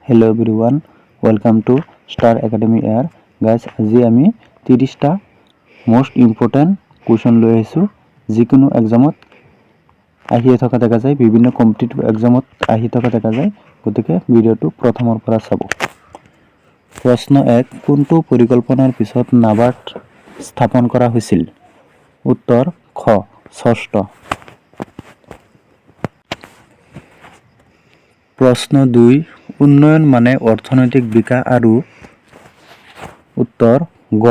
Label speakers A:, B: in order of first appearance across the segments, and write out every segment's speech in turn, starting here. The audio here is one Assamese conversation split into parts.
A: Hello everyone, welcome to Star Academy Air. Guys, আজি আমি 30টা most important question লৈ আহিছো যিকোনো এক্সামত আহি থকা দেখা যায় বিভিন্ন কম্পিটিটিভ এক্সামত আহি থকা দেখা যায় গতিকে ভিডিওটো প্ৰথমৰ পৰা চাব। প্ৰশ্ন 1 কোনটো পৰিকল্পনাৰ পিছত নাবাৰ্ড স্থাপন কৰা হৈছিল? উত্তৰ খ ষষ্ঠ। প্ৰশ্ন 2 উন্নয়ন মানে অৰ্থনৈতিক বিকাশ আৰু উত্তৰ গ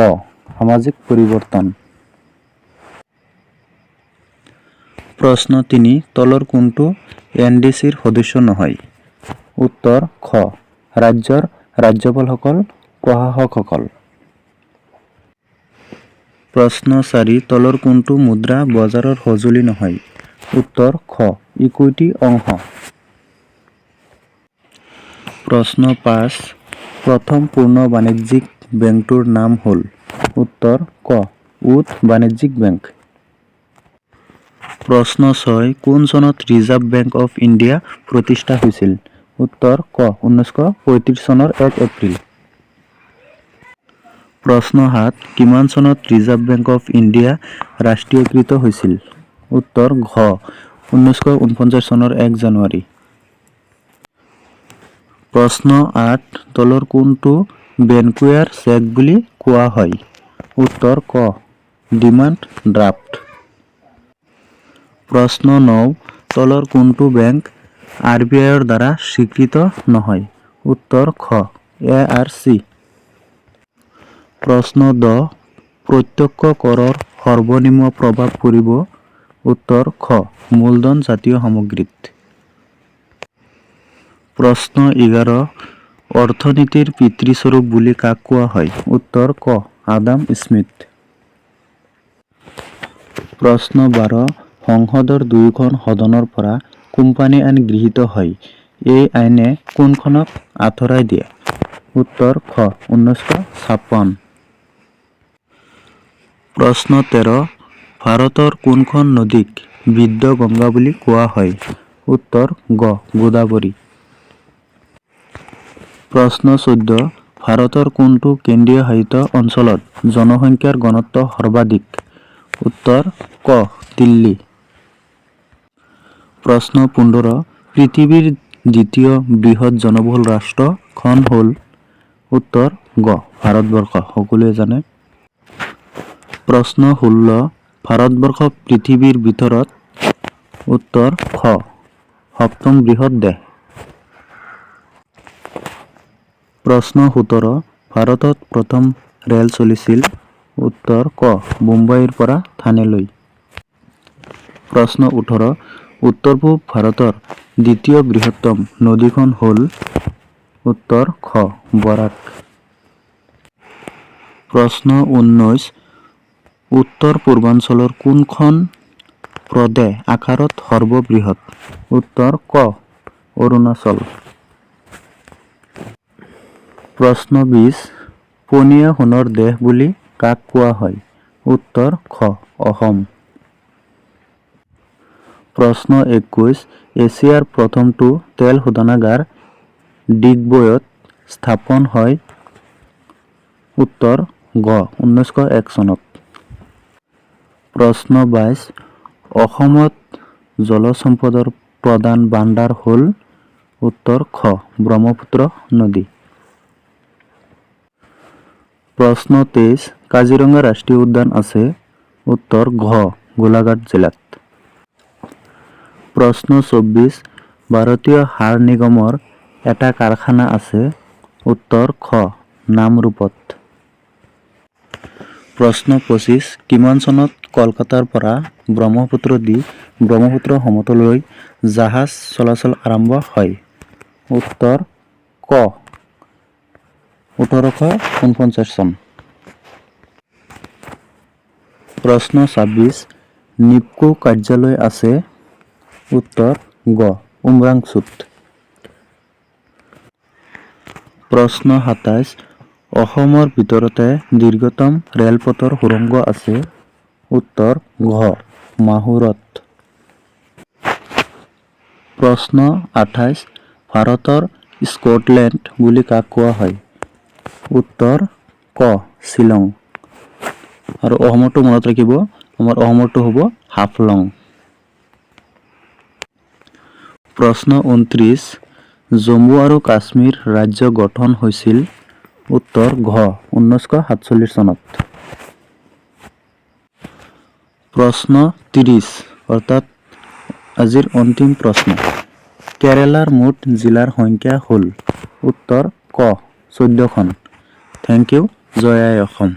A: সামাজিক পৰিৱৰ্তন। প্ৰশ্ন 3 তলৰ কোনটো এনডিচিৰ সদস্য নহয়? উত্তৰ খ ৰাজ্যৰ ৰাজ্যপালসকল প্ৰশাসকসকল। প্ৰশ্ন 4 তলৰ কোনটো মুদ্ৰা বজাৰৰ সঁজুলি নহয়? উত্তৰ খ ইকুইটি অংশ। প্ৰশ্ন 5 প্ৰথম পূৰ্ণ বাণিজ্যিক বেংকটোৰ নাম হ'ল? উত্তৰ ক উড বাণিজ্যিক বেংক। প্ৰশ্ন 6 কোন চনত ৰিজাৰ্ভ বেংক অফ ইণ্ডিয়া প্ৰতিষ্ঠা হৈছিল? উত্তৰ ক 1935 চনৰ 1 এপ্ৰিল। প্ৰশ্ন 7 কিমান চনত ৰিজাৰ্ভ বেংক অফ ইণ্ডিয়া ৰাষ্ট্ৰীয়কৃত হৈছিল? উত্তৰ ঘ 1949 চনৰ 1 জানুৱাৰী। প্ৰশ্ন 8 তলৰ কোনটো বেনকুৱেৰ চেক বুলি কোৱা হয়? উত্তৰ ক ডিমাণ্ড ড্ৰাফ্ট। প্ৰশ্ন 9 তলৰ কোনটো বেংক আৰবিআইৰ দ্বাৰা স্বীকৃত নহয়? উত্তৰ খ এআৰচি। প্ৰশ্ন 10 প্ৰত্যক্ষ কৰৰ সৰ্বনিম্ন প্ৰভাৱ পৰিব? উত্তৰ খ মূলধন জাতীয় সামগ্ৰীত। প্ৰশ্ন 11 অৰ্থনীতিৰ পিতৃস্বৰূপ বুলি কাক কোৱা হয়? উত্তৰ ক আদাম স্মিথ। প্ৰশ্ন 12 সংসদৰ দুয়োখন সদনৰ পৰা কোম্পানী আইন গৃহীত হয়। এই আইনে কোনখনক আঁতৰাই দিয়ে? উত্তৰ খ 1956। প্ৰশ্ন 13 ভাৰতৰ কোনখন নদীক বৃদ্ধ গংগা বুলি কোৱা হয়? উত্তৰ গ গোদাবৰী। প্ৰশ্ন 14 ভাৰতৰ কোনটো কেন্দ্ৰীয় শাসিত অঞ্চলত জনসংখ্যাৰ ঘনত্ব সৰ্বাধিক? উত্তৰ ক দিল্লী। প্ৰশ্ন 15 পৃথিৱীৰ দ্বিতীয় বৃহৎ জনবহুল ৰাষ্ট্ৰখন হ'ল? উত্তৰ গ ভাৰতবৰ্ষ, সকলোৱে জানে। প্ৰশ্ন 16 ভাৰতবৰ্ষ পৃথিৱীৰ ভিতৰত? উত্তৰ খ সপ্তম বৃহৎ দেশ। প্ৰশ্ন 17 ভাৰতত প্ৰথম ৰেল চলিছিল? উত্তৰ ক মুম্বাইৰ পৰা থানেলৈ। প্ৰশ্ন 18 উত্তৰ পূব ভাৰতৰ দ্বিতীয় বৃহত্তম নদীখন হ'ল? উত্তৰ খ বৰাক। প্ৰশ্ন 19 উত্তৰ পূৰ্বাঞ্চলৰ কোনখন প্ৰদেশ আকাৰত সৰ্ববৃহৎ? উত্তৰ ক অৰুণাচল। প্ৰশ্ন 20 পনীয়া সোণৰ দেশ বুলি কাক কোৱা হয়? উত্তৰ খ অসম। প্ৰশ্ন 21 এছিয়াৰ প্ৰথমটো তেল শোধনাগাৰ ডিগবৈত স্থাপন হয়? উত্তৰ গ 1901 চনত। প্ৰশ্ন 22 অসমত জলসম্পদৰ প্ৰধান ভাণ্ডাৰ হ'ল? উত্তৰ খ ব্ৰহ্মপুত্ৰ নদী। প্ৰশ্ন 23 কাজিৰঙা ৰাষ্ট্ৰীয় উদ্যান আছে? উত্তৰ ঘ গোলাঘাট জিলাত। প্ৰশ্ন 24 ভাৰতীয় সাৰ নিগমৰ এটা কাৰখানা আছে? উত্তৰ খ নামৰূপত। প্ৰশ্ন 25 কিমান চনত কলকাতাৰ পৰা ব্ৰহ্মপুত্ৰ দি ব্ৰহ্মপুত্ৰ সমতললৈ জাহাজ চলাচল আৰম্ভ হয়? উত্তৰ ক 1849 চন। প্ৰশ্ন 26 নিপকো কাৰ্যালয় আছে? উত্তৰ গ উমৰাংচুত। প্ৰশ্ন 27 অসমৰ ভিতৰতে দীৰ্ঘতম ৰেলপথৰ সুৰংগ আছে? উত্তৰ ঘ মাহুৰত। প্ৰশ্ন 28 ভাৰতৰ স্কটলেণ্ড বুলি কাক কোৱা হয়? উত্তৰ ক শ্বিলং। আৰু অসমৰটো মনত ৰাখিব, আমাৰ অসমৰটো হ'ব হাফলং। প্ৰশ্ন 29, জম্মু আৰু কাশ্মীৰ ৰাজ্য গঠন হৈছিল? উত্তৰ ঘ 1947 চনত। প্ৰশ্ন 30 অৰ্থাৎ আজিৰ অন্তিম প্ৰশ্ন, কেৰালাৰ মুঠ জিলাৰ সংখ্যা হ'ল? উত্তৰ ক 14খন। Thank you. জয় আই অসম।